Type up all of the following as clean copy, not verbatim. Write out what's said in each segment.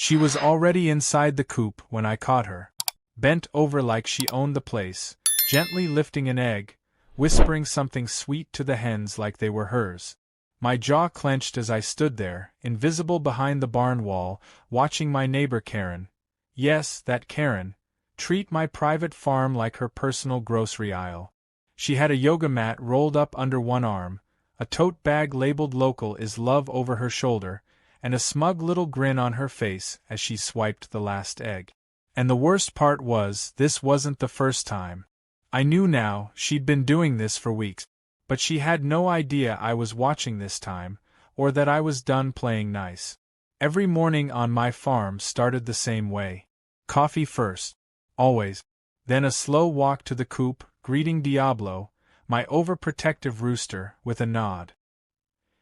She was already inside the coop when I caught her, bent over like she owned the place, gently lifting an egg, whispering something sweet to the hens like they were hers. My jaw clenched as I stood there, invisible behind the barn wall, watching my neighbor Karen, yes, that Karen, treat my private farm like her personal grocery aisle. She had a yoga mat rolled up under one arm, a tote bag labeled "Local is Love" over her shoulder, and a smug little grin on her face as she swiped the last egg. And the worst part was, this wasn't the first time. I knew now, she'd been doing this for weeks. But she had no idea I was watching this time, or that I was done playing nice. Every morning on my farm started the same way. Coffee first. Always. Then a slow walk to the coop, greeting Diablo, my overprotective rooster, with a nod.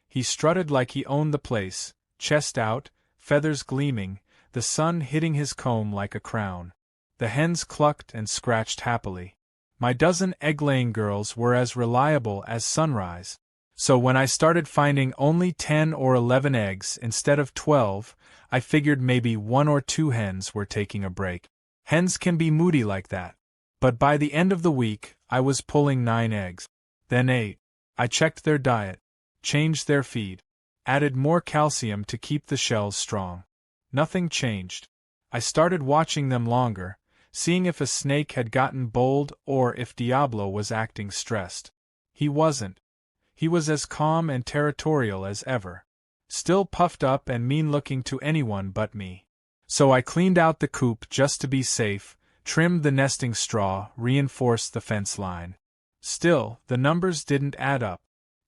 He strutted like he owned the place, chest out, feathers gleaming, the sun hitting his comb like a crown. The hens clucked and scratched happily. My dozen egg-laying girls were as reliable as sunrise. So when I started finding only 10 or 11 eggs instead of 12, I figured maybe 1 or 2 hens were taking a break. Hens can be moody like that. But by the end of the week, I was pulling 9 eggs. Then 8. I checked their diet, changed their feed, added more calcium to keep the shells strong. Nothing changed. I started watching them longer, seeing if a snake had gotten bold or if Diablo was acting stressed. He wasn't. He was as calm and territorial as ever. Still puffed up and mean-looking to anyone but me. So I cleaned out the coop just to be safe, trimmed the nesting straw, reinforced the fence line. Still, the numbers didn't add up.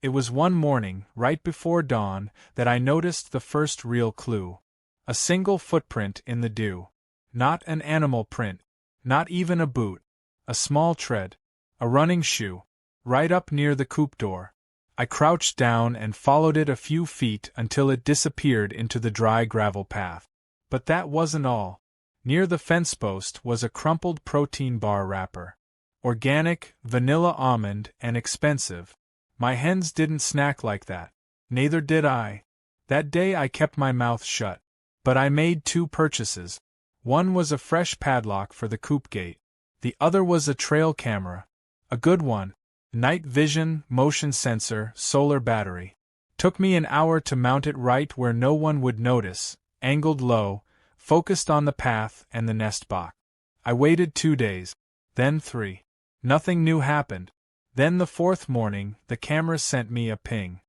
It was one morning, right before dawn, that I noticed the first real clue. A single footprint in the dew. Not an animal print. Not even a boot. A small tread. A running shoe. Right up near the coop door. I crouched down and followed it a few feet until it disappeared into the dry gravel path. But that wasn't all. Near the fence post was a crumpled protein bar wrapper. Organic, vanilla almond, and expensive. My hens didn't snack like that. Neither did I. That day I kept my mouth shut. But I made 2 purchases. One was a fresh padlock for the coop gate. The other was a trail camera. A good one. Night vision, motion sensor, solar battery. Took me an hour to mount it right where no one would notice, angled low, focused on the path and the nest box. I waited 2 days. Then 3. Nothing new happened. Then the 4th morning, the camera sent me a ping.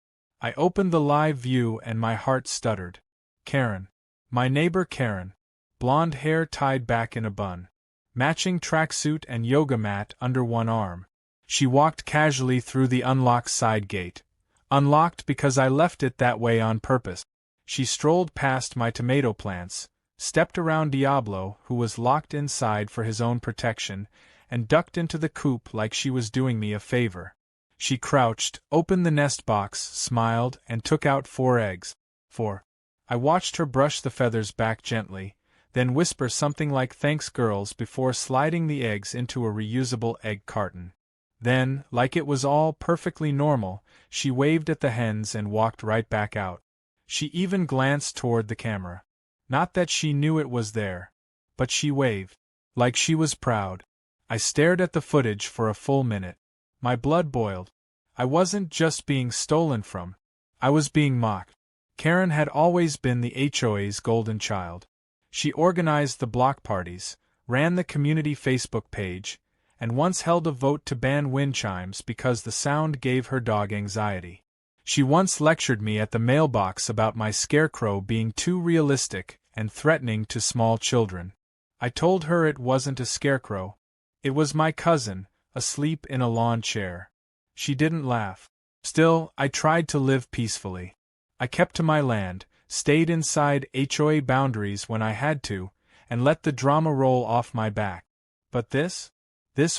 I opened the live view and my heart stuttered. Karen. My neighbor Karen. Blonde hair tied back in a bun. Matching tracksuit and yoga mat under one arm. She walked casually through the unlocked side gate. Unlocked because I left it that way on purpose. She strolled past my tomato plants, stepped around Diablo, who was locked inside for his own protection, and ducked into the coop like she was doing me a favor. She crouched, opened the nest box, smiled, and took out 4 eggs. 4. I watched her brush the feathers back gently, then whisper something like "Thanks, girls," before sliding the eggs into a reusable egg carton. Then, like it was all perfectly normal, she waved at the hens and walked right back out. She even glanced toward the camera. Not that she knew it was there. But she waved. Like she was proud. I stared at the footage for a full minute. My blood boiled. I wasn't just being stolen from. I was being mocked. Karen had always been the HOA's golden child. She organized the block parties, ran the community Facebook page, and once held a vote to ban wind chimes because the sound gave her dog anxiety. She once lectured me at the mailbox about my scarecrow being too realistic and threatening to small children. I told her it wasn't a scarecrow. It was my cousin, asleep in a lawn chair. She didn't laugh. Still, I tried to live peacefully. I kept to my land, stayed inside HOA boundaries when I had to, and let the drama roll off my back. But this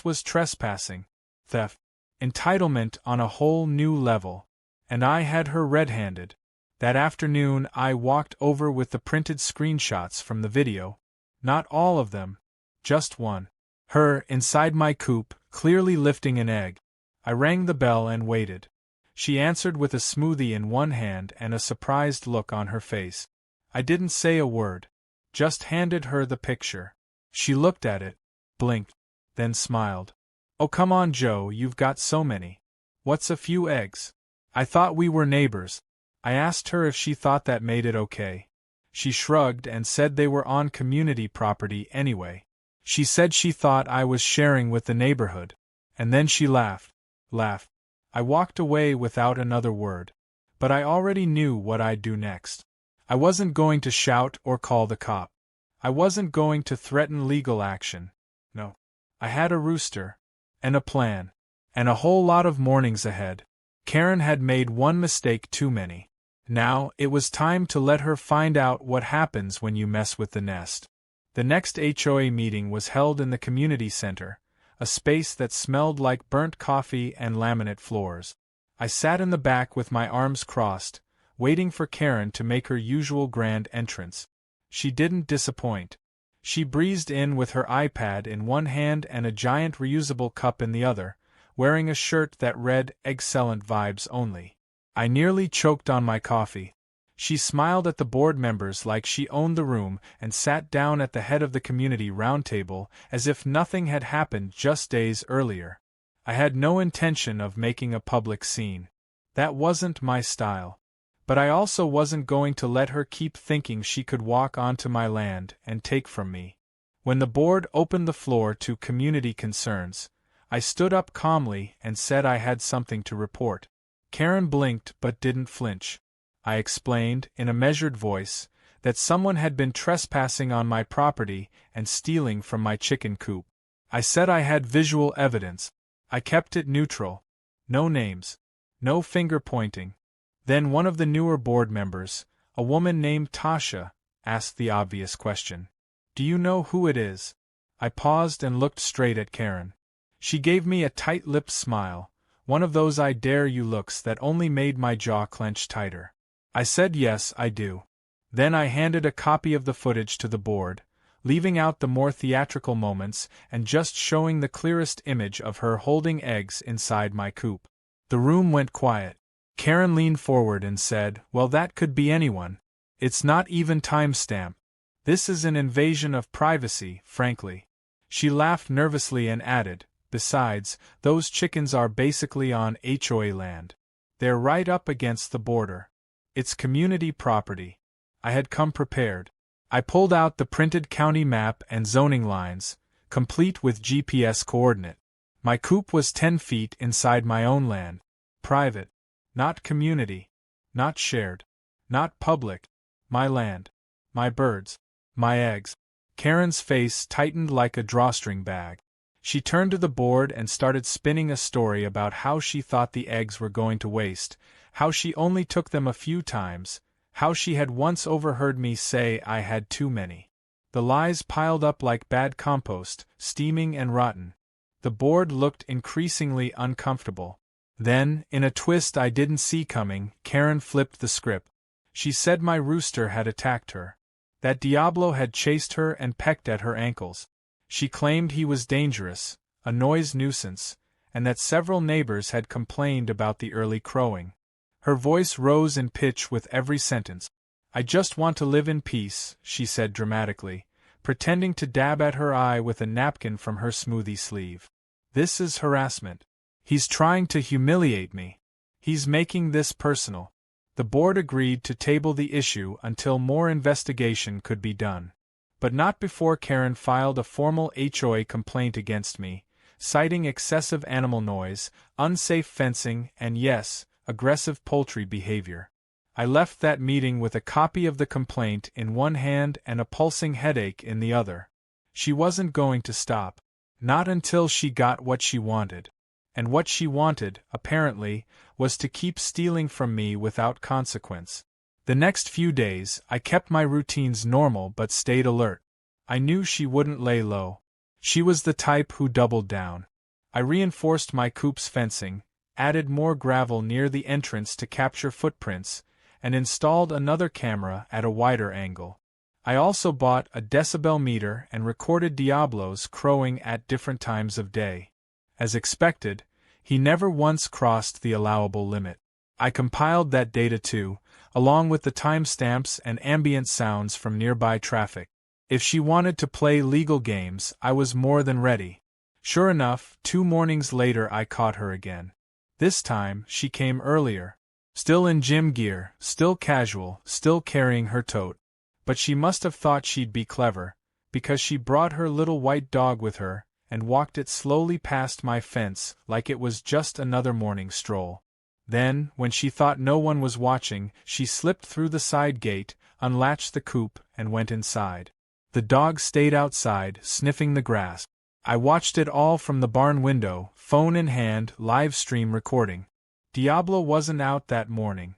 was trespassing, theft, entitlement on a whole new level. And I had her red-handed. That afternoon I walked over with the printed screenshots from the video. Not all of them. Just one. Her, inside my coop, clearly lifting an egg. I rang the bell and waited. She answered with a smoothie in one hand and a surprised look on her face. I didn't say a word. just handed her the picture. She looked at it, blinked, then smiled. Oh come on Joe, you've got so many. What's a few eggs? I thought we were neighbors. I asked her if she thought that made it okay. She shrugged and said they were on community property anyway. She said she thought I was sharing with the neighborhood. And then she laughed. I walked away without another word. But I already knew what I'd do next. I wasn't going to shout or call the cop. I wasn't going to threaten legal action. No. I had a rooster. And a plan. And a whole lot of mornings ahead. Karen had made one mistake too many. Now, it was time to let her find out what happens when you mess with the nest. The next HOA meeting was held in the community center, a space that smelled like burnt coffee and laminate floors. I sat in the back with my arms crossed, waiting for Karen to make her usual grand entrance. She didn't disappoint. She breezed in with her iPad in one hand and a giant reusable cup in the other, wearing a shirt that read "Excellent Vibes Only." I nearly choked on my coffee. She smiled at the board members like she owned the room and sat down at the head of the community roundtable as if nothing had happened just days earlier. I had no intention of making a public scene. That wasn't my style. But I also wasn't going to let her keep thinking she could walk onto my land and take from me. When the board opened the floor to community concerns, I stood up calmly and said I had something to report. Karen blinked but didn't flinch. I explained, in a measured voice, that someone had been trespassing on my property and stealing from my chicken coop. I said I had visual evidence. I kept it neutral. No names. No finger pointing. Then one of the newer board members, a woman named Tasha, asked the obvious question. Do you know who it is? I paused and looked straight at Karen. She gave me a tight-lipped smile, one of those I dare you looks that only made my jaw clench tighter. I said yes, I do. Then I handed a copy of the footage to the board, leaving out the more theatrical moments and just showing the clearest image of her holding eggs inside my coop. The room went quiet. Karen leaned forward and said, well, that could be anyone. It's not even timestamp. This is an invasion of privacy, frankly. She laughed nervously and added, besides, those chickens are basically on HOA land. They're right up against the border. It's community property. I had come prepared. I pulled out the printed county map and zoning lines, complete with GPS coordinate. My coop was 10 feet inside my own land. Private. Not community. Not shared. Not public. My land. My birds. My eggs. Karen's face tightened like a drawstring bag. She turned to the board and started spinning a story about how she thought the eggs were going to waste, how she only took them a few times, how she had once overheard me say I had too many. The lies piled up like bad compost, steaming and rotten. The board looked increasingly uncomfortable. Then, in a twist I didn't see coming, Karen flipped the script. She said my rooster had attacked her. That Diablo had chased her and pecked at her ankles. She claimed he was dangerous, a noise nuisance, and that several neighbors had complained about the early crowing. Her voice rose in pitch with every sentence. I just want to live in peace, she said dramatically, pretending to dab at her eye with a napkin from her smoothie sleeve. This is harassment. He's trying to humiliate me. He's making this personal. The board agreed to table the issue until more investigation could be done. But not before Karen filed a formal HOA complaint against me, citing excessive animal noise, unsafe fencing, and yes, aggressive poultry behavior. I left that meeting with a copy of the complaint in one hand and a pulsing headache in the other. She wasn't going to stop. Not until she got what she wanted. And what she wanted, apparently, was to keep stealing from me without consequence. The next few days, I kept my routines normal but stayed alert. I knew she wouldn't lay low. She was the type who doubled down. I reinforced my coop's fencing, added more gravel near the entrance to capture footprints, and installed another camera at a wider angle. I also bought a decibel meter and recorded Diablo's crowing at different times of day. As expected, he never once crossed the allowable limit. I compiled that data too, along with the timestamps and ambient sounds from nearby traffic. If she wanted to play legal games, I was more than ready. Sure enough, 2 mornings later I caught her again. This time, she came earlier. Still in gym gear, still casual, still carrying her tote. But she must have thought she'd be clever, because she brought her little white dog with her, and walked it slowly past my fence like it was just another morning stroll. Then, when she thought no one was watching, she slipped through the side gate, unlatched the coop, and went inside. The dog stayed outside, sniffing the grass. I watched it all from the barn window, phone in hand, live stream recording. Diablo wasn't out that morning.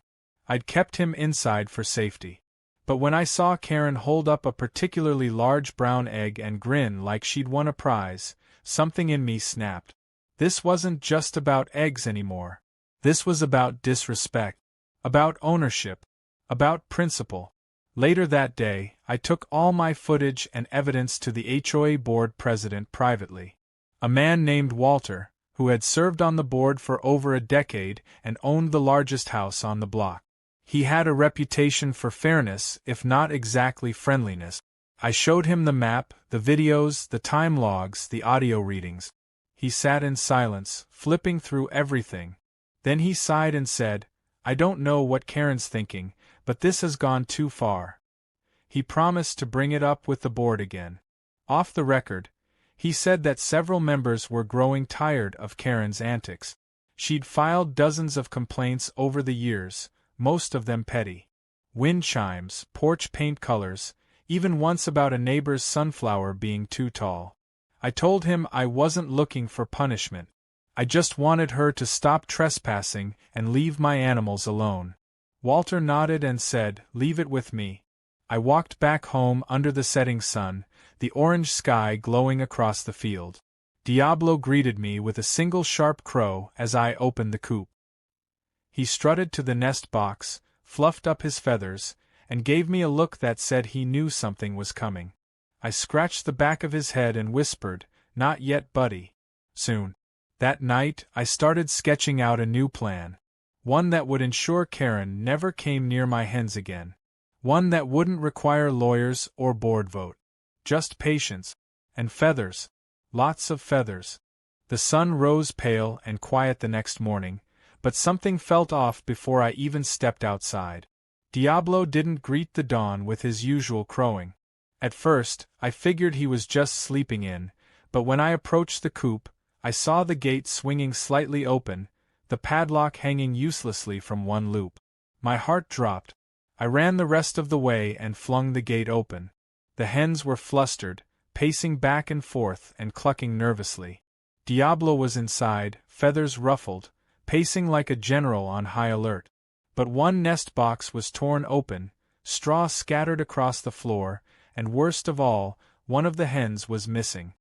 I'd kept him inside for safety. But when I saw Karen hold up a particularly large brown egg and grin like she'd won a prize, something in me snapped. This wasn't just about eggs anymore. This was about disrespect, about ownership, about principle. Later that day, I took all my footage and evidence to the HOA board president privately. A man named Walter, who had served on the board for over a decade and owned the largest house on the block. He had a reputation for fairness, if not exactly friendliness. I showed him the map, the videos, the time logs, the audio readings. He sat in silence, flipping through everything. Then he sighed and said, "I don't know what Karen's thinking, but this has gone too far." He promised to bring it up with the board again. Off the record, he said that several members were growing tired of Karen's antics. She'd filed dozens of complaints over the years, most of them petty. Wind chimes, porch paint colors, even once about a neighbor's sunflower being too tall. I told him I wasn't looking for punishment. I just wanted her to stop trespassing and leave my animals alone. Walter nodded and said, "Leave it with me." I walked back home under the setting sun, the orange sky glowing across the field. Diablo greeted me with a single sharp crow as I opened the coop. He strutted to the nest box, fluffed up his feathers, and gave me a look that said he knew something was coming. I scratched the back of his head and whispered, "Not yet, buddy. Soon." That night, I started sketching out a new plan. One that would ensure Karen never came near my hens again. One that wouldn't require lawyers or board vote. Just patience. And feathers. Lots of feathers. The sun rose pale and quiet the next morning, but something felt off before I even stepped outside. Diablo didn't greet the dawn with his usual crowing. At first, I figured he was just sleeping in, but when I approached the coop, I saw the gate swinging slightly open, the padlock hanging uselessly from one loop. My heart dropped. I ran the rest of the way and flung the gate open. The hens were flustered, pacing back and forth and clucking nervously. Diablo was inside, feathers ruffled, pacing like a general on high alert. But one nest box was torn open, straw scattered across the floor, and worst of all, one of the hens was missing.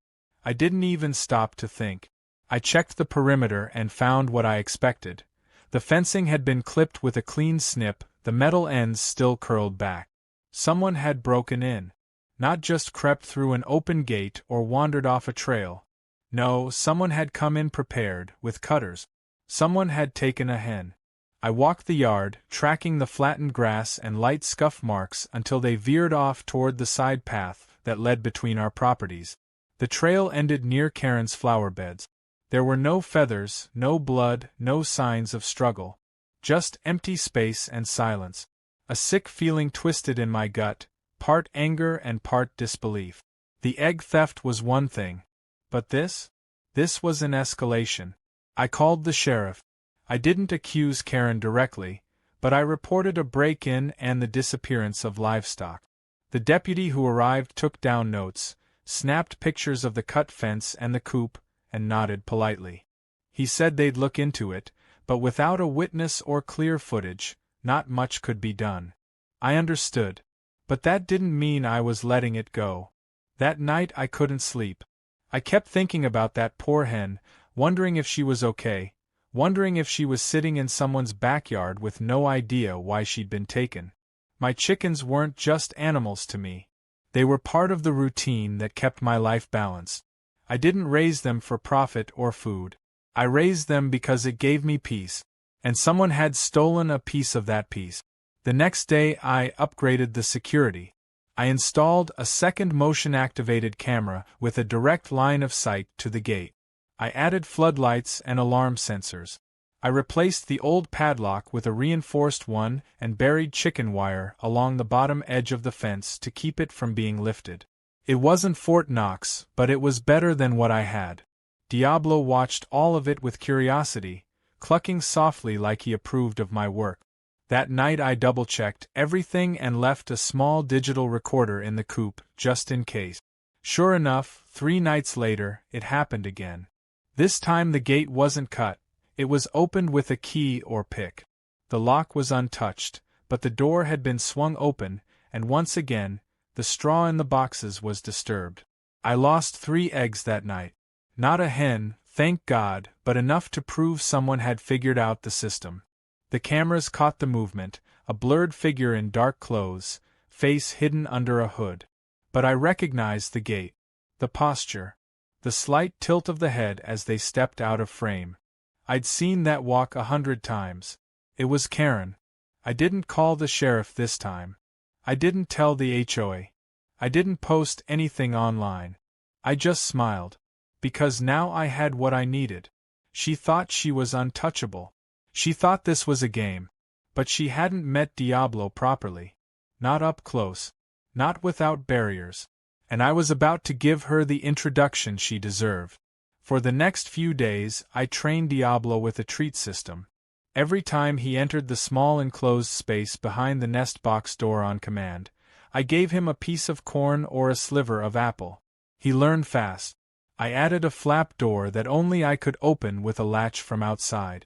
I didn't even stop to think. I checked the perimeter and found what I expected. The fencing had been clipped with a clean snip, the metal ends still curled back. Someone had broken in. Not just crept through an open gate or wandered off a trail. No, someone had come in prepared, with cutters. Someone had taken a hen. I walked the yard, tracking the flattened grass and light scuff marks until they veered off toward the side path that led between our properties. The trail ended near Karen's flower beds. There were no feathers, no blood, no signs of struggle. Just empty space and silence. A sick feeling twisted in my gut, part anger and part disbelief. The egg theft was one thing. But this? This was an escalation. I called the sheriff. I didn't accuse Karen directly, but I reported a break-in and the disappearance of livestock. The deputy who arrived took down notes, snapped pictures of the cut fence and the coop, and nodded politely. He said they'd look into it, but without a witness or clear footage, not much could be done. I understood. But that didn't mean I was letting it go. That night I couldn't sleep. I kept thinking about that poor hen, wondering if she was okay, wondering if she was sitting in someone's backyard with no idea why she'd been taken. My chickens weren't just animals to me. They were part of the routine that kept my life balanced. I didn't raise them for profit or food. I raised them because it gave me peace, and someone had stolen a piece of that peace. The next day I upgraded the security. I installed a second motion-activated camera with a direct line of sight to the gate. I added floodlights and alarm sensors. I replaced the old padlock with a reinforced one and buried chicken wire along the bottom edge of the fence to keep it from being lifted. It wasn't Fort Knox, but it was better than what I had. Diablo watched all of it with curiosity, clucking softly like he approved of my work. That night I double-checked everything and left a small digital recorder in the coop, just in case. Sure enough, 3 nights later, it happened again. This time the gate wasn't cut. It was opened with a key or pick. The lock was untouched, but the door had been swung open, and once again, the straw in the boxes was disturbed. I lost 3 eggs that night. Not a hen, thank God, but enough to prove someone had figured out the system. The cameras caught the movement, a blurred figure in dark clothes, face hidden under a hood. But I recognized the gait, the posture, the slight tilt of the head as they stepped out of frame. I'd seen that walk 100 times. It was Karen. I didn't call the sheriff this time. I didn't tell the HOA. I didn't post anything online. I just smiled. Because now I had what I needed. She thought she was untouchable. She thought this was a game. But she hadn't met Diablo properly. Not up close. Not without barriers. And I was about to give her the introduction she deserved. For the next few days, I trained Diablo with a treat system. Every time he entered the small enclosed space behind the nest box door on command, I gave him a piece of corn or a sliver of apple. He learned fast. I added a flap door that only I could open with a latch from outside.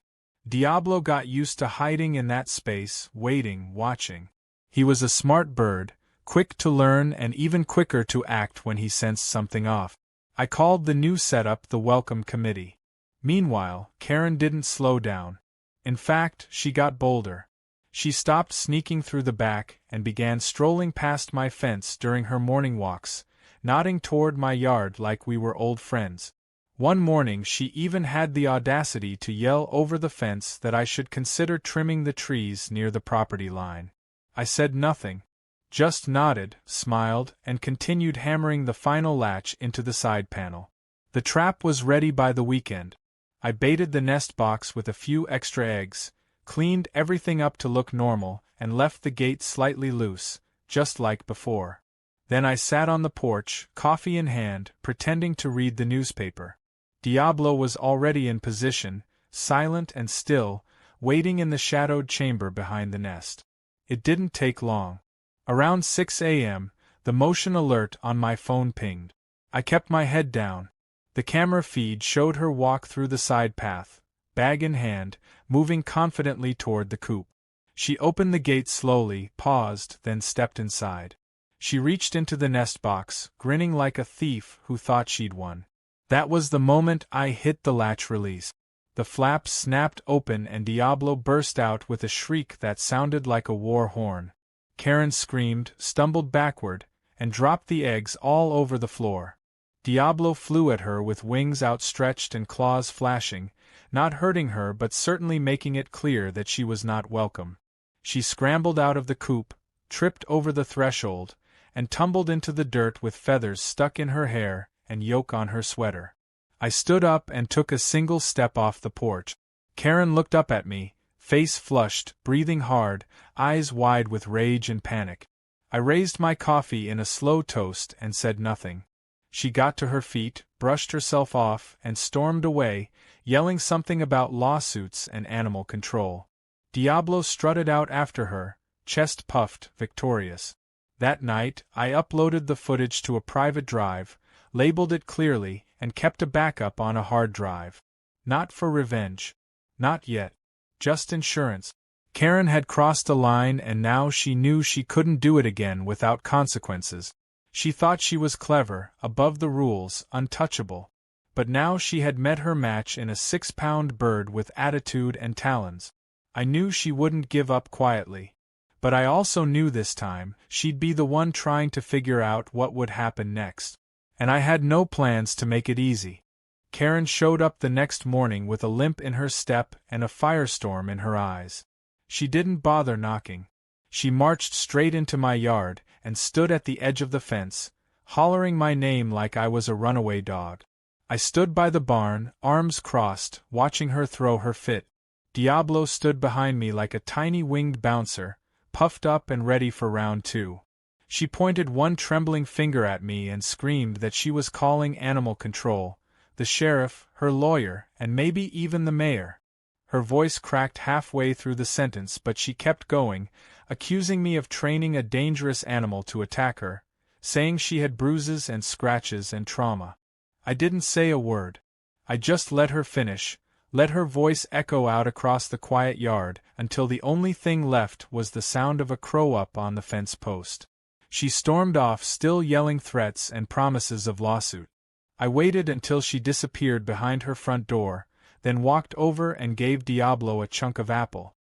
Diablo got used to hiding in that space, waiting, watching. He was a smart bird, quick to learn and even quicker to act when he sensed something off. I called the new setup the Welcome Committee. Meanwhile, Karen didn't slow down. In fact, she got bolder. She stopped sneaking through the back and began strolling past my fence during her morning walks, nodding toward my yard like we were old friends. One morning she even had the audacity to yell over the fence that I should consider trimming the trees near the property line. I said nothing, just nodded, smiled, and continued hammering the final latch into the side panel. The trap was ready by the weekend. I baited the nest box with a few extra eggs, cleaned everything up to look normal, and left the gate slightly loose, just like before. Then I sat on the porch, coffee in hand, pretending to read the newspaper. Diablo was already in position, silent and still, waiting in the shadowed chamber behind the nest. It didn't take long. Around 6 a.m., the motion alert on my phone pinged. I kept my head down. The camera feed showed her walk through the side path, bag in hand, moving confidently toward the coop. She opened the gate slowly, paused, then stepped inside. She reached into the nest box, grinning like a thief who thought she'd won. That was the moment I hit the latch release. The flaps snapped open and Diablo burst out with a shriek that sounded like a war horn. Karen screamed, stumbled backward, and dropped the eggs all over the floor. Diablo flew at her with wings outstretched and claws flashing, not hurting her but certainly making it clear that she was not welcome. She scrambled out of the coop, tripped over the threshold, and tumbled into the dirt with feathers stuck in her hair and yolk on her sweater. I stood up and took a single step off the porch. Karen looked up at me, face flushed, breathing hard, eyes wide with rage and panic. I raised my coffee in a slow toast and said nothing. She got to her feet, brushed herself off, and stormed away, yelling something about lawsuits and animal control. Diablo strutted out after her, chest puffed, victorious. That night, I uploaded the footage to a private drive, labeled it clearly, and kept a backup on a hard drive. Not for revenge. Not yet. Just insurance. Karen had crossed a line and now she knew she couldn't do it again without consequences. She thought she was clever, above the rules, untouchable. But now she had met her match in a 6-pound bird with attitude and talons. I knew she wouldn't give up quietly. But I also knew this time, she'd be the one trying to figure out what would happen next. And I had no plans to make it easy. Karen showed up the next morning with a limp in her step and a firestorm in her eyes. She didn't bother knocking. She marched straight into my yard, and stood at the edge of the fence, hollering my name like I was a runaway dog. I stood by the barn, arms crossed, watching her throw her fit. Diablo stood behind me like a tiny winged bouncer, puffed up and ready for round two. She pointed one trembling finger at me and screamed that she was calling animal control, the sheriff, her lawyer, and maybe even the mayor. Her voice cracked halfway through the sentence, but she kept going, accusing me of training a dangerous animal to attack her, saying she had bruises and scratches and trauma. I didn't say a word. I just let her finish, let her voice echo out across the quiet yard, until the only thing left was the sound of a crow up on the fence post. She stormed off, still yelling threats and promises of lawsuit. I waited until she disappeared behind her front door, then walked over and gave Diablo a chunk of apple.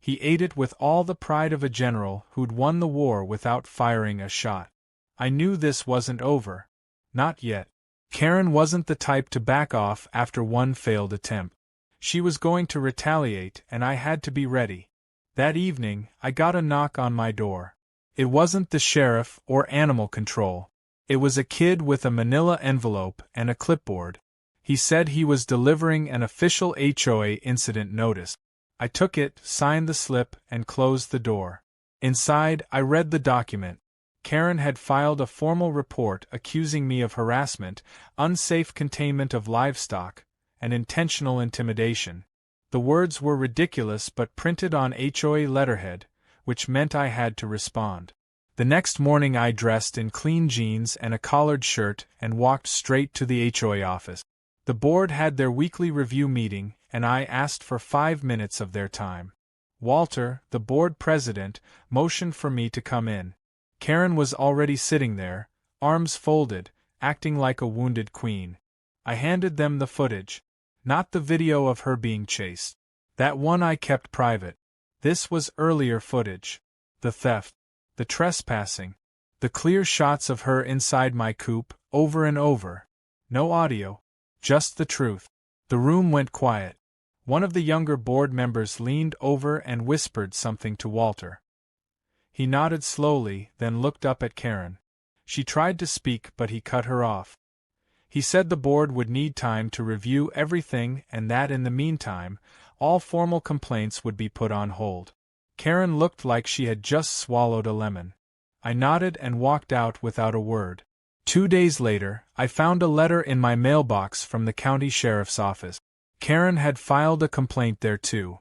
He ate it with all the pride of a general who'd won the war without firing a shot. I knew this wasn't over. Not yet. Karen wasn't the type to back off after one failed attempt. She was going to retaliate, and I had to be ready. That evening, I got a knock on my door. It wasn't the sheriff or animal control. It was a kid with a manila envelope and a clipboard. He said he was delivering an official HOA incident notice. I took it, signed the slip, and closed the door. Inside, I read the document. Karen had filed a formal report accusing me of harassment, unsafe containment of livestock, and intentional intimidation. The words were ridiculous but printed on HOA letterhead, which meant I had to respond. The next morning I dressed in clean jeans and a collared shirt and walked straight to the HOA office. The board had their weekly review meeting, and I asked for 5 minutes of their time. Walter, the board president, motioned for me to come in. Karen was already sitting there, arms folded, acting like a wounded queen. I handed them the footage. Not the video of her being chased. That one I kept private. This was earlier footage. The theft. The trespassing. The clear shots of her inside my coop, over and over. No audio. Just the truth. The room went quiet. One of the younger board members leaned over and whispered something to Walter. He nodded slowly, then looked up at Karen. She tried to speak, but he cut her off. He said the board would need time to review everything and that in the meantime, all formal complaints would be put on hold. Karen looked like she had just swallowed a lemon. I nodded and walked out without a word. 2 days later, I found a letter in my mailbox from the county sheriff's office. Karen had filed a complaint there too.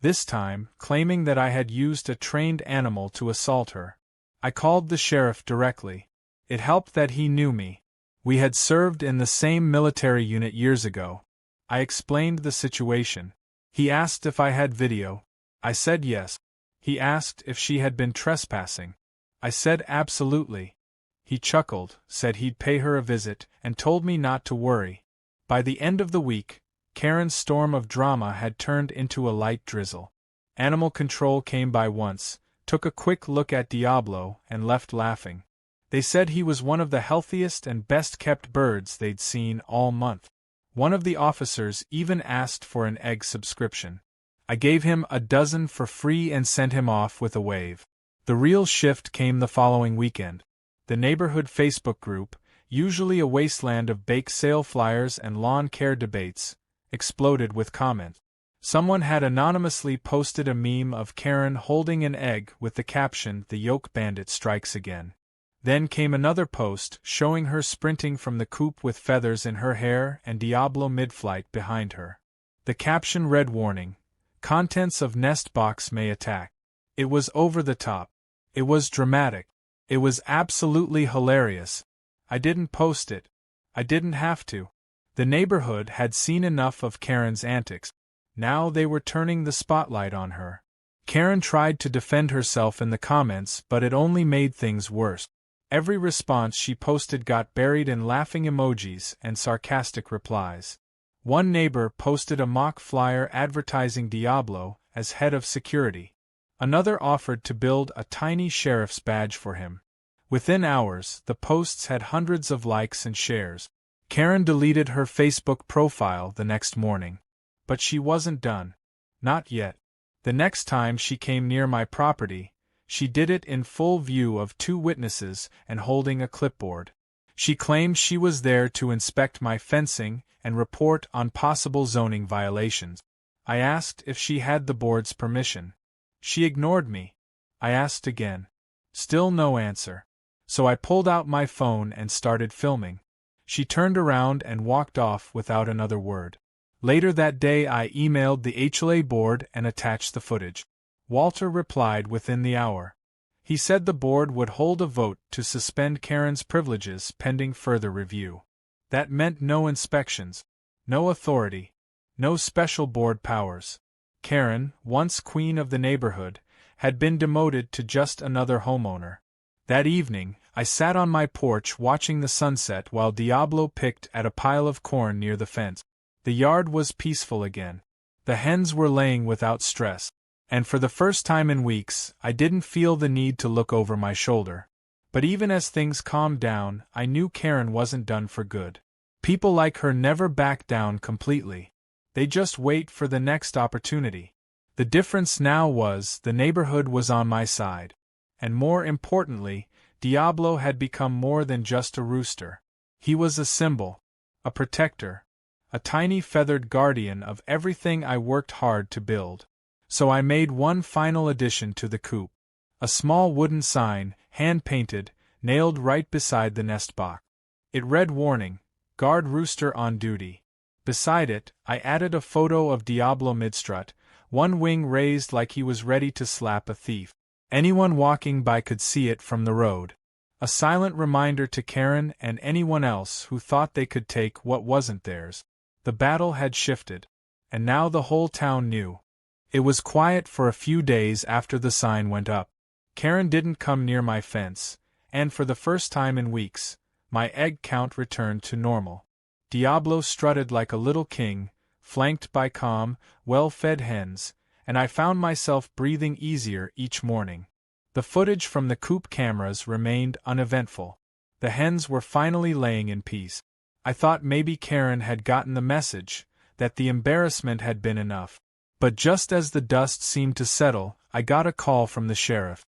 This time, claiming that I had used a trained animal to assault her. I called the sheriff directly. It helped that he knew me. We had served in the same military unit years ago. I explained the situation. He asked if I had video. I said yes. He asked if she had been trespassing. I said absolutely. He chuckled, said he'd pay her a visit, and told me not to worry. By the end of the week, Karen's storm of drama had turned into a light drizzle. Animal control came by once, took a quick look at Diablo, and left laughing. They said he was one of the healthiest and best-kept birds they'd seen all month. One of the officers even asked for an egg subscription. I gave him a dozen for free and sent him off with a wave. The real shift came the following weekend. The neighborhood Facebook group, usually a wasteland of bake sale flyers and lawn care debates, exploded with comments. Someone had anonymously posted a meme of Karen holding an egg with the caption, "The Yolk Bandit strikes again." Then came another post showing her sprinting from the coop with feathers in her hair and Diablo mid-flight behind her. The caption read, "Warning. Contents of nest box may attack." It was over the top. It was dramatic. It was absolutely hilarious. I didn't post it. I didn't have to. The neighborhood had seen enough of Karen's antics. Now they were turning the spotlight on her. Karen tried to defend herself in the comments, but it only made things worse. Every response she posted got buried in laughing emojis and sarcastic replies. One neighbor posted a mock flyer advertising Diablo as head of security. Another offered to build a tiny sheriff's badge for him. Within hours, the posts had hundreds of likes and shares. Karen deleted her Facebook profile the next morning. But she wasn't done. Not yet. The next time she came near my property, She did it in full view of 2 witnesses and holding a clipboard. She claimed she was there to inspect my fencing and report on possible zoning violations. I asked if she had the board's permission. She ignored me. I asked again. Still no answer. So I pulled out my phone and started filming. She turned around and walked off without another word. Later that day I emailed the HOA board and attached the footage. Walter replied within the hour. He said the board would hold a vote to suspend Karen's privileges pending further review. That meant no inspections, no authority, no special board powers. Karen, once queen of the neighborhood, had been demoted to just another homeowner. That evening, I sat on my porch watching the sunset while Diablo picked at a pile of corn near the fence. The yard was peaceful again. The hens were laying without stress. And for the first time in weeks, I didn't feel the need to look over my shoulder. But even as things calmed down, I knew Karen wasn't done for good. People like her never back down completely. They just wait for the next opportunity. The difference now was the neighborhood was on my side. And more importantly, Diablo had become more than just a rooster. He was a symbol, a protector, a tiny feathered guardian of everything I worked hard to build. So I made one final addition to the coop. A small wooden sign, hand-painted, nailed right beside the nest box. It read warning, guard rooster on duty. Beside it, I added a photo of Diablo midstrut, one wing raised like he was ready to slap a thief. Anyone walking by could see it from the road. A silent reminder to Karen and anyone else who thought they could take what wasn't theirs. The battle had shifted. And now the whole town knew. It was quiet for a few days after the sign went up. Karen didn't come near my fence, and for the first time in weeks, my egg count returned to normal. Diablo strutted like a little king, flanked by calm, well-fed hens, and I found myself breathing easier each morning. The footage from the coop cameras remained uneventful. The hens were finally laying in peace. I thought maybe Karen had gotten the message, that the embarrassment had been enough. But just as the dust seemed to settle, I got a call from the sheriff.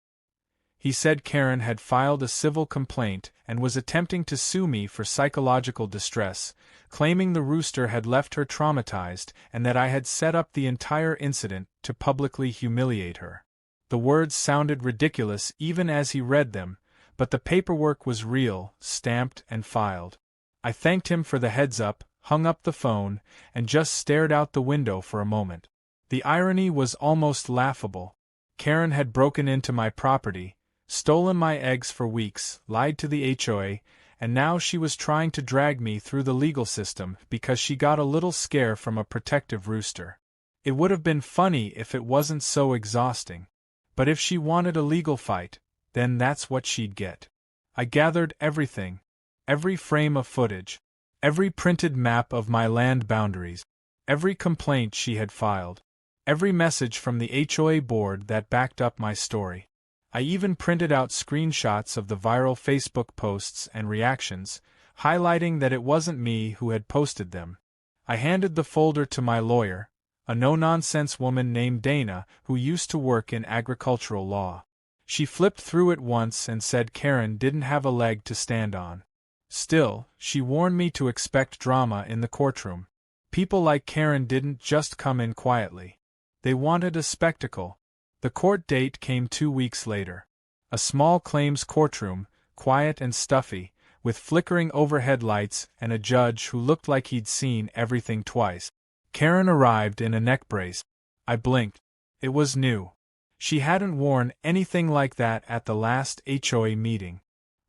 He said Karen had filed a civil complaint and was attempting to sue me for psychological distress, claiming the rooster had left her traumatized and that I had set up the entire incident to publicly humiliate her. The words sounded ridiculous even as he read them, but the paperwork was real, stamped and filed. I thanked him for the heads up, hung up the phone, and just stared out the window for a moment. The irony was almost laughable. Karen had broken into my property, stolen my eggs for weeks, lied to the HOA, and now she was trying to drag me through the legal system because she got a little scare from a protective rooster. It would have been funny if it wasn't so exhausting. But if she wanted a legal fight, then that's what she'd get. I gathered everything, every frame of footage, every printed map of my land boundaries, every complaint she had filed, every message from the HOA board that backed up my story. I even printed out screenshots of the viral Facebook posts and reactions, highlighting that it wasn't me who had posted them. I handed the folder to my lawyer, a no-nonsense woman named Dana who used to work in agricultural law. She flipped through it once and said Karen didn't have a leg to stand on. Still, she warned me to expect drama in the courtroom. People like Karen didn't just come in quietly. They wanted a spectacle. The court date came 2 weeks later. A small claims courtroom, quiet and stuffy, with flickering overhead lights and a judge who looked like he'd seen everything twice. Karen arrived in a neck brace. I blinked. It was new. She hadn't worn anything like that at the last HOA meeting.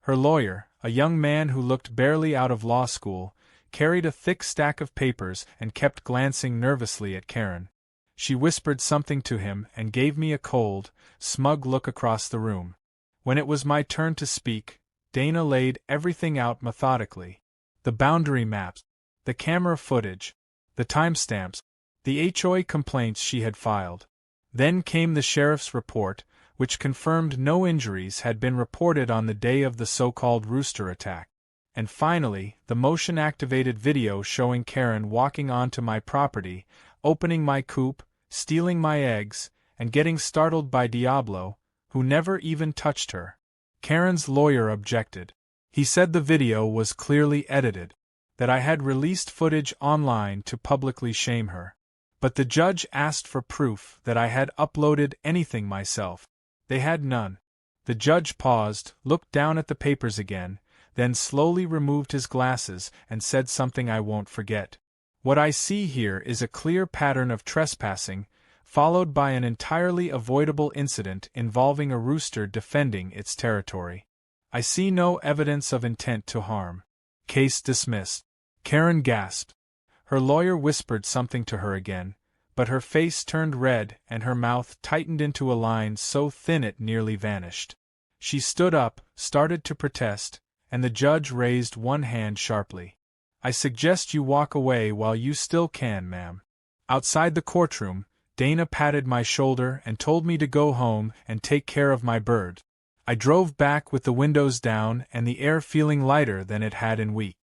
Her lawyer, a young man who looked barely out of law school, carried a thick stack of papers and kept glancing nervously at Karen. She whispered something to him and gave me a cold, smug look across the room. When it was my turn to speak, Dana laid everything out methodically. The boundary maps, the camera footage, the timestamps, the HOA complaints she had filed. Then came the sheriff's report, which confirmed no injuries had been reported on the day of the so-called rooster attack. And finally, the motion-activated video showing Karen walking onto my property, opening my coop, stealing my eggs, and getting startled by Diablo, who never even touched her. Karen's lawyer objected. He said the video was clearly edited, that I had released footage online to publicly shame her. But the judge asked for proof that I had uploaded anything myself. They had none. The judge paused, looked down at the papers again, then slowly removed his glasses and said something I won't forget. What I see here is a clear pattern of trespassing, followed by an entirely avoidable incident involving a rooster defending its territory. I see no evidence of intent to harm. Case dismissed. Karen gasped. Her lawyer whispered something to her again, but her face turned red and her mouth tightened into a line so thin it nearly vanished. She stood up, started to protest, and the judge raised one hand sharply. I suggest you walk away while you still can, ma'am. Outside the courtroom, Dana patted my shoulder and told me to go home and take care of my bird. I drove back with the windows down and the air feeling lighter than it had in weeks.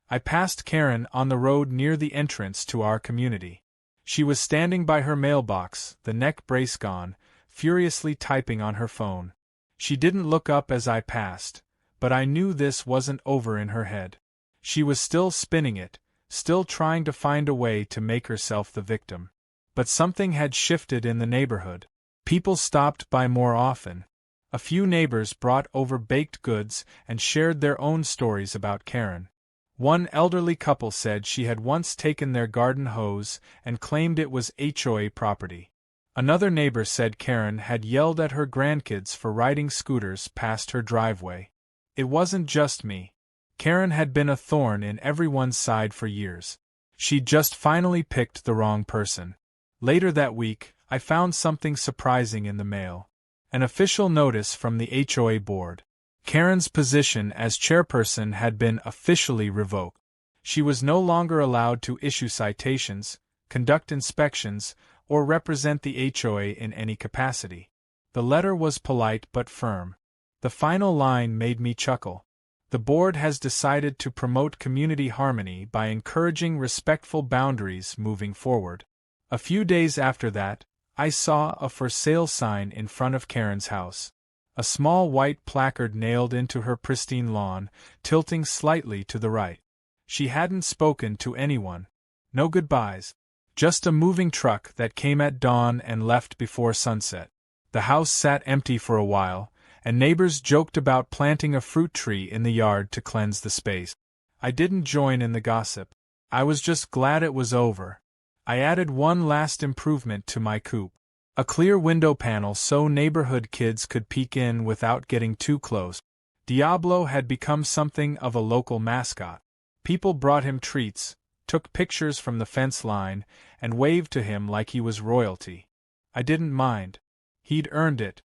I passed Karen on the road near the entrance to our community. She was standing by her mailbox, the neck brace gone, furiously typing on her phone. She didn't look up as I passed, but I knew this wasn't over in her head. She was still spinning it, still trying to find a way to make herself the victim. But something had shifted in the neighborhood. People stopped by more often. A few neighbors brought over baked goods and shared their own stories about Karen. One elderly couple said she had once taken their garden hose and claimed it was HOA property. Another neighbor said Karen had yelled at her grandkids for riding scooters past her driveway. It wasn't just me. Karen had been a thorn in everyone's side for years. She'd just finally picked the wrong person. Later that week, I found something surprising in the mail. An official notice from the HOA board. Karen's position as chairperson had been officially revoked. She was no longer allowed to issue citations, conduct inspections, or represent the HOA in any capacity. The letter was polite but firm. The final line made me chuckle. The board has decided to promote community harmony by encouraging respectful boundaries moving forward. A few days after that, I saw a for sale sign in front of Karen's house. A small white placard nailed into her pristine lawn, tilting slightly to the right. She hadn't spoken to anyone. No goodbyes. Just a moving truck that came at dawn and left before sunset. The house sat empty for a while, and neighbors joked about planting a fruit tree in the yard to cleanse the space. I didn't join in the gossip. I was just glad it was over. I added one last improvement to my coop. A clear window panel so neighborhood kids could peek in without getting too close. Diablo had become something of a local mascot. People brought him treats, took pictures from the fence line, and waved to him like he was royalty. I didn't mind. He'd earned it.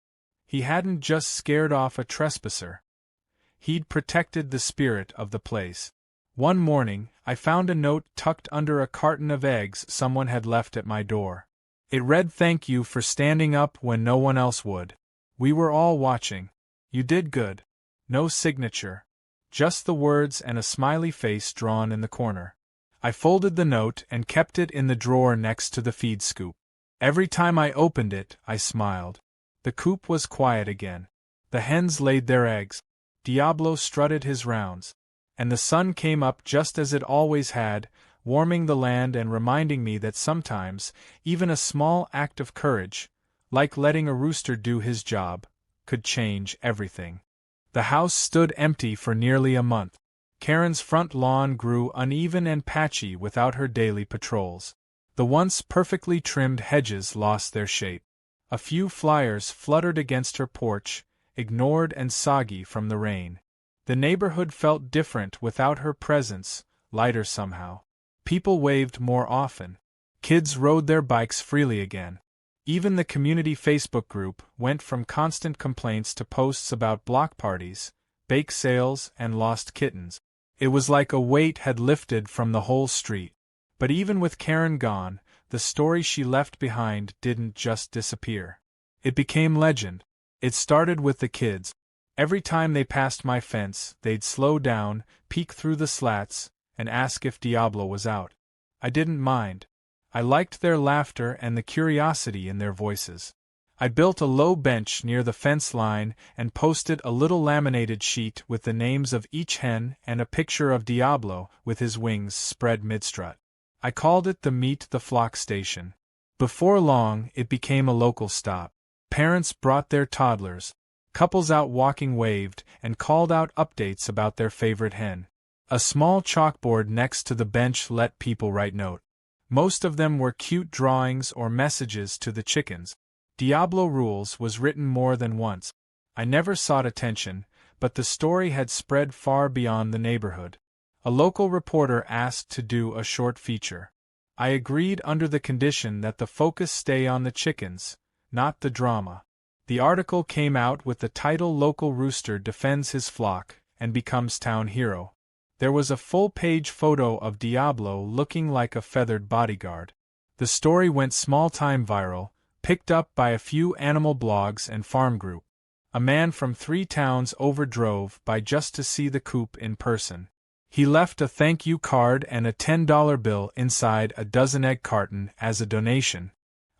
He hadn't just scared off a trespasser. He'd protected the spirit of the place. One morning, I found a note tucked under a carton of eggs someone had left at my door. It read, "Thank you for standing up when no one else would. We were all watching. You did good." No signature. Just the words and a smiley face drawn in the corner. I folded the note and kept it in the drawer next to the feed scoop. Every time I opened it, I smiled. The coop was quiet again. The hens laid their eggs. Diablo strutted his rounds. And the sun came up just as it always had, warming the land and reminding me that sometimes, even a small act of courage, like letting a rooster do his job, could change everything. The house stood empty for nearly a month. Karen's front lawn grew uneven and patchy without her daily patrols. The once perfectly trimmed hedges lost their shape. A few flyers fluttered against her porch, ignored and soggy from the rain. The neighborhood felt different without her presence, lighter somehow. People waved more often. Kids rode their bikes freely again. Even the community Facebook group went from constant complaints to posts about block parties, bake sales, and lost kittens. It was like a weight had lifted from the whole street. But even with Karen gone, the story she left behind didn't just disappear. It became legend. It started with the kids. Every time they passed my fence, they'd slow down, peek through the slats, and ask if Diablo was out. I didn't mind. I liked their laughter and the curiosity in their voices. I built a low bench near the fence line and posted a little laminated sheet with the names of each hen and a picture of Diablo with his wings spread mid-strut. I called it the Meet the Flock station. Before long, it became a local stop. Parents brought their toddlers. Couples out walking waved and called out updates about their favorite hen. A small chalkboard next to the bench let people write notes. Most of them were cute drawings or messages to the chickens. Diablo Rules was written more than once. I never sought attention, but the story had spread far beyond the neighborhood. A local reporter asked to do a short feature. I agreed under the condition that the focus stay on the chickens, not the drama. The article came out with the title Local Rooster Defends His Flock and Becomes Town Hero. There was a full-page photo of Diablo looking like a feathered bodyguard. The story went small-time viral, picked up by a few animal blogs and farm groups. A man from 3 towns over drove by just to see the coop in person. He left a thank you card and a $10 bill inside a dozen egg carton as a donation.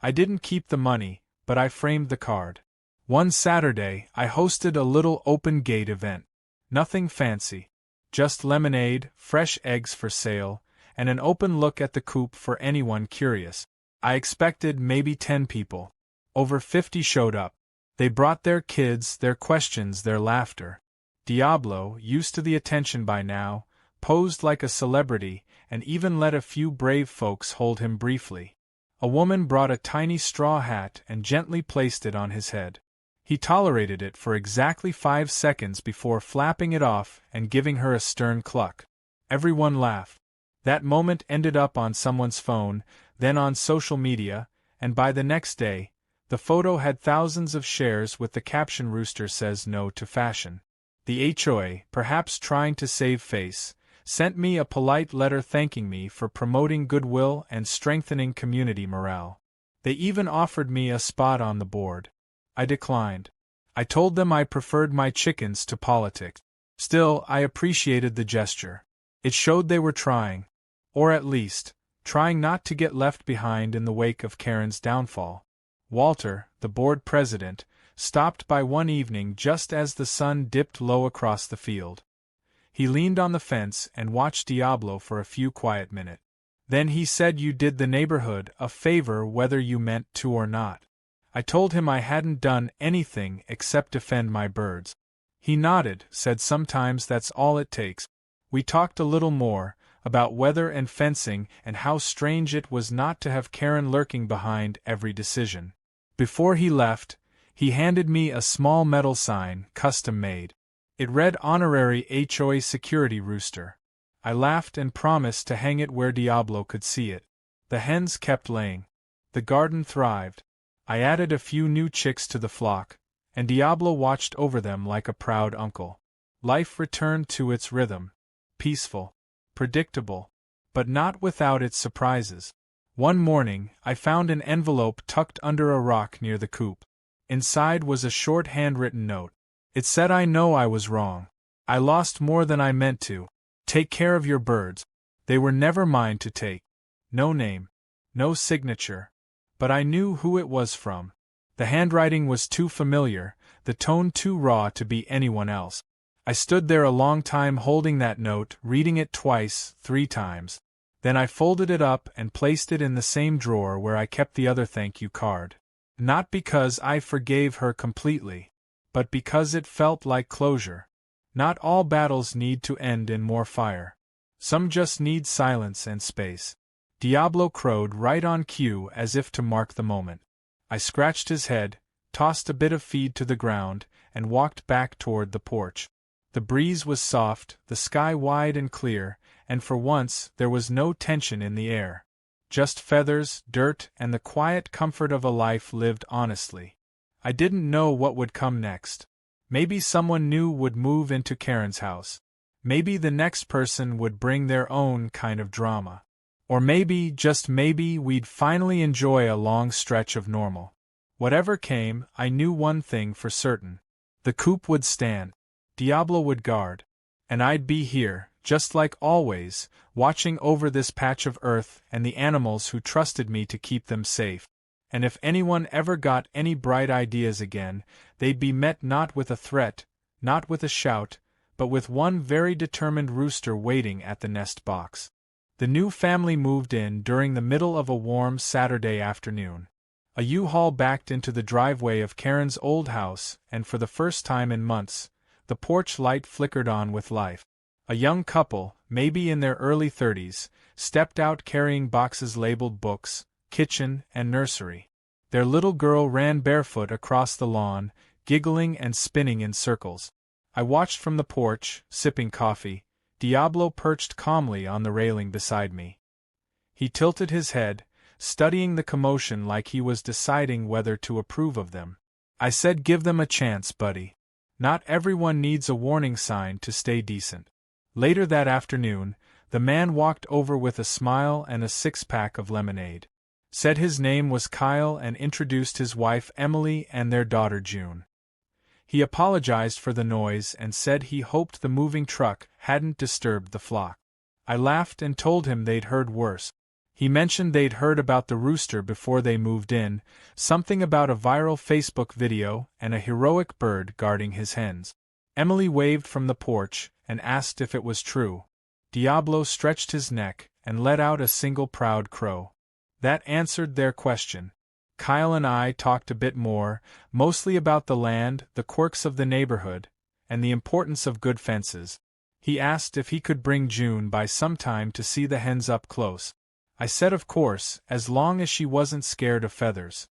I didn't keep the money, but I framed the card. One Saturday, I hosted a little open gate event. Nothing fancy. Just lemonade, fresh eggs for sale, and an open look at the coop for anyone curious. I expected maybe 10 people. Over 50 showed up. They brought their kids, their questions, their laughter. Diablo, used to the attention by now, posed like a celebrity and even let a few brave folks hold him briefly. A woman brought a tiny straw hat and gently placed it on his head. He tolerated it for exactly 5 seconds before flapping it off and giving her a stern cluck. Everyone laughed. That moment ended up on someone's phone, then on social media, and by the next day, the photo had thousands of shares with the caption "Rooster says no to fashion." The HOA, perhaps trying to save face, sent me a polite letter thanking me for promoting goodwill and strengthening community morale. They even offered me a spot on the board. I declined. I told them I preferred my chickens to politics. Still, I appreciated the gesture. It showed they were trying. Or at least, trying not to get left behind in the wake of Karen's downfall. Walter, the board president, stopped by one evening just as the sun dipped low across the field. He leaned on the fence and watched Diablo for a few quiet minutes. Then he said you did the neighborhood a favor whether you meant to or not. I told him I hadn't done anything except defend my birds. He nodded, said sometimes that's all it takes. We talked a little more, about weather and fencing and how strange it was not to have Karen lurking behind every decision. Before he left, he handed me a small metal sign, custom-made. It read Honorary HOA Security Rooster. I laughed and promised to hang it where Diablo could see it. The hens kept laying. The garden thrived. I added a few new chicks to the flock, and Diablo watched over them like a proud uncle. Life returned to its rhythm. Peaceful. Predictable. But not without its surprises. One morning, I found an envelope tucked under a rock near the coop. Inside was a short handwritten note. It said I know I was wrong. I lost more than I meant to. Take care of your birds. They were never mine to take. No name. No signature. But I knew who it was from. The handwriting was too familiar, the tone too raw to be anyone else. I stood there a long time holding that note, reading it twice, 3 times. Then I folded it up and placed it in the same drawer where I kept the other thank you card. Not because I forgave her completely, but because it felt like closure. Not all battles need to end in more fire. Some just need silence and space. Diablo crowed right on cue as if to mark the moment. I scratched his head, tossed a bit of feed to the ground, and walked back toward the porch. The breeze was soft, the sky wide and clear, and for once there was no tension in the air. Just feathers, dirt, and the quiet comfort of a life lived honestly. I didn't know what would come next. Maybe someone new would move into Karen's house. Maybe the next person would bring their own kind of drama. Or maybe, just maybe, we'd finally enjoy a long stretch of normal. Whatever came, I knew one thing for certain. The coop would stand. Diablo would guard. And I'd be here, just like always, watching over this patch of earth and the animals who trusted me to keep them safe. And if anyone ever got any bright ideas again, they'd be met not with a threat, not with a shout, but with one very determined rooster waiting at the nest box. The new family moved in during the middle of a warm Saturday afternoon. A U-Haul backed into the driveway of Karen's old house, and for the first time in months, the porch light flickered on with life. A young couple, maybe in their early 30s, stepped out carrying boxes labeled books, kitchen, and nursery. Their little girl ran barefoot across the lawn, giggling and spinning in circles. I watched from the porch, sipping coffee. Diablo perched calmly on the railing beside me. He tilted his head, studying the commotion like he was deciding whether to approve of them. I said, "Give them a chance, buddy. Not everyone needs a warning sign to stay decent." Later that afternoon, the man walked over with a smile and a six-pack of lemonade. Said his name was Kyle and introduced his wife Emily and their daughter June. He apologized for the noise and said he hoped the moving truck hadn't disturbed the flock. I laughed and told him they'd heard worse. He mentioned they'd heard about the rooster before they moved in, something about a viral Facebook video and a heroic bird guarding his hens. Emily waved from the porch and asked if it was true. Diablo stretched his neck and let out a single proud crow. That answered their question. Kyle and I talked a bit more, mostly about the land, the quirks of the neighborhood, and the importance of good fences. He asked if he could bring June by sometime to see the hens up close. I said of course, as long as she wasn't scared of feathers.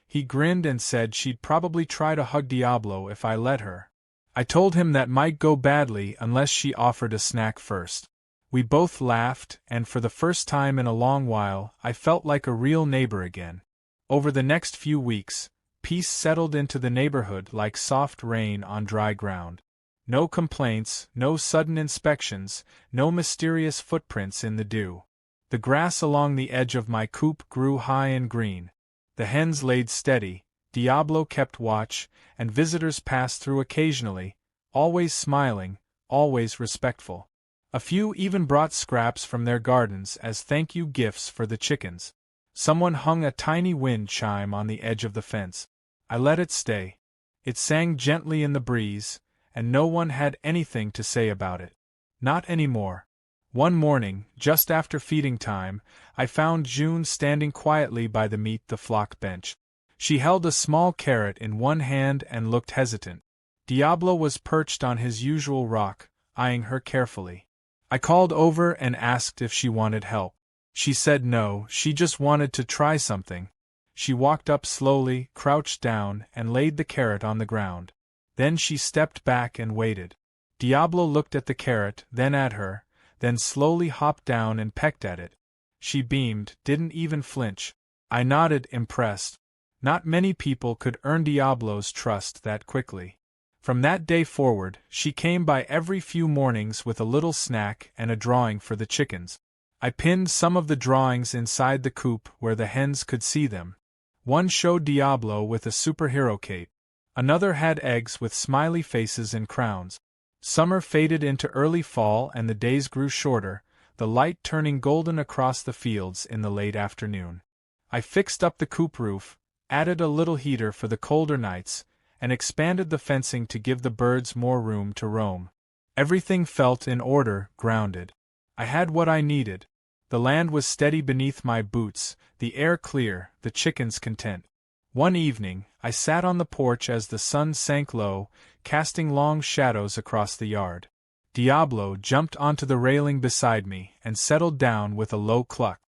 He grinned and said she'd probably try to hug Diablo if I let her. I told him that might go badly unless she offered a snack first. We both laughed, and for the first time in a long while, I felt like a real neighbor again. Over the next few weeks, peace settled into the neighborhood like soft rain on dry ground. No complaints, no sudden inspections, no mysterious footprints in the dew. The grass along the edge of my coop grew high and green. The hens laid steady, Diablo kept watch, and visitors passed through occasionally, always smiling, always respectful. A few even brought scraps from their gardens as thank you gifts for the chickens. Someone hung a tiny wind chime on the edge of the fence. I let it stay. It sang gently in the breeze, and no one had anything to say about it. Not anymore. One morning, just after feeding time, I found June standing quietly by the meet the flock bench. She held a small carrot in one hand and looked hesitant. Diablo was perched on his usual rock, eyeing her carefully. I called over and asked if she wanted help. She said no, she just wanted to try something. She walked up slowly, crouched down, and laid the carrot on the ground. Then she stepped back and waited. Diablo looked at the carrot, then at her, then slowly hopped down and pecked at it. She beamed, didn't even flinch. I nodded, impressed. Not many people could earn Diablo's trust that quickly. From that day forward, she came by every few mornings with a little snack and a drawing for the chickens. I pinned some of the drawings inside the coop where the hens could see them. One showed Diablo with a superhero cape. Another had eggs with smiley faces and crowns. Summer faded into early fall and the days grew shorter, the light turning golden across the fields in the late afternoon. I fixed up the coop roof, added a little heater for the colder nights, and expanded the fencing to give the birds more room to roam. Everything felt in order, grounded. I had what I needed. The land was steady beneath my boots, the air clear, the chickens content. One evening, I sat on the porch as the sun sank low, casting long shadows across the yard. Diablo jumped onto the railing beside me and settled down with a low cluck.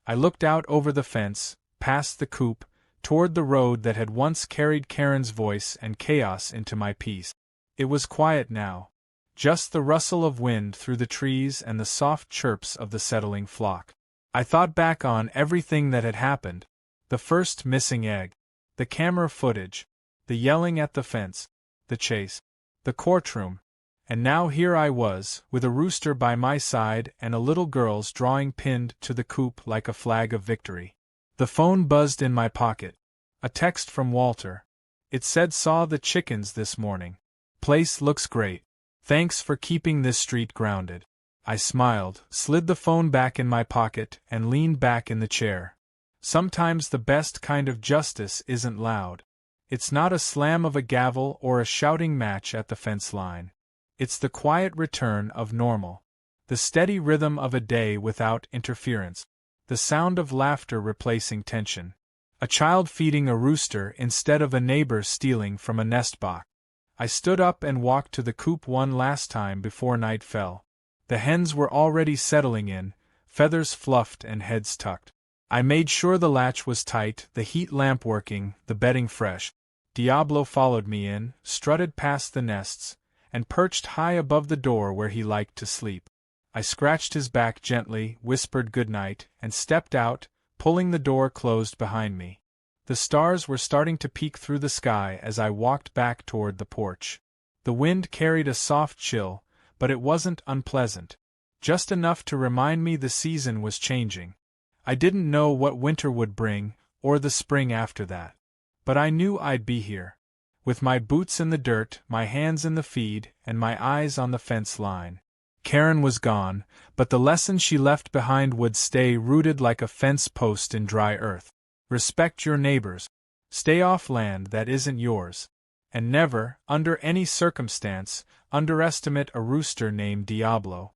I looked out over the fence, past the coop, toward the road that had once carried Karen's voice and chaos into my peace. It was quiet now. Just the rustle of wind through the trees and the soft chirps of the settling flock. I thought back on everything that had happened. The first missing egg. The camera footage. The yelling at the fence. The chase. The courtroom. And now here I was, with a rooster by my side and a little girl's drawing pinned to the coop like a flag of victory. The phone buzzed in my pocket. A text from Walter. It said, "Saw the chickens this morning. Place looks great. Thanks for keeping this street grounded." I smiled, slid the phone back in my pocket, and leaned back in the chair. Sometimes the best kind of justice isn't loud. It's not a slam of a gavel or a shouting match at the fence line. It's the quiet return of normal. The steady rhythm of a day without interference. The sound of laughter replacing tension. A child feeding a rooster instead of a neighbor stealing from a nest box. I stood up and walked to the coop one last time before night fell. The hens were already settling in, feathers fluffed and heads tucked. I made sure the latch was tight, the heat lamp working, the bedding fresh. Diablo followed me in, strutted past the nests, and perched high above the door where he liked to sleep. I scratched his back gently, whispered goodnight, and stepped out, pulling the door closed behind me. The stars were starting to peek through the sky as I walked back toward the porch. The wind carried a soft chill, but it wasn't unpleasant. Just enough to remind me the season was changing. I didn't know what winter would bring, or the spring after that. But I knew I'd be here. With my boots in the dirt, my hands in the feed, and my eyes on the fence line. Karen was gone, but the lesson she left behind would stay rooted like a fence post in dry earth. Respect your neighbors. Stay off land that isn't yours. And never, under any circumstance, underestimate a rooster named Diablo.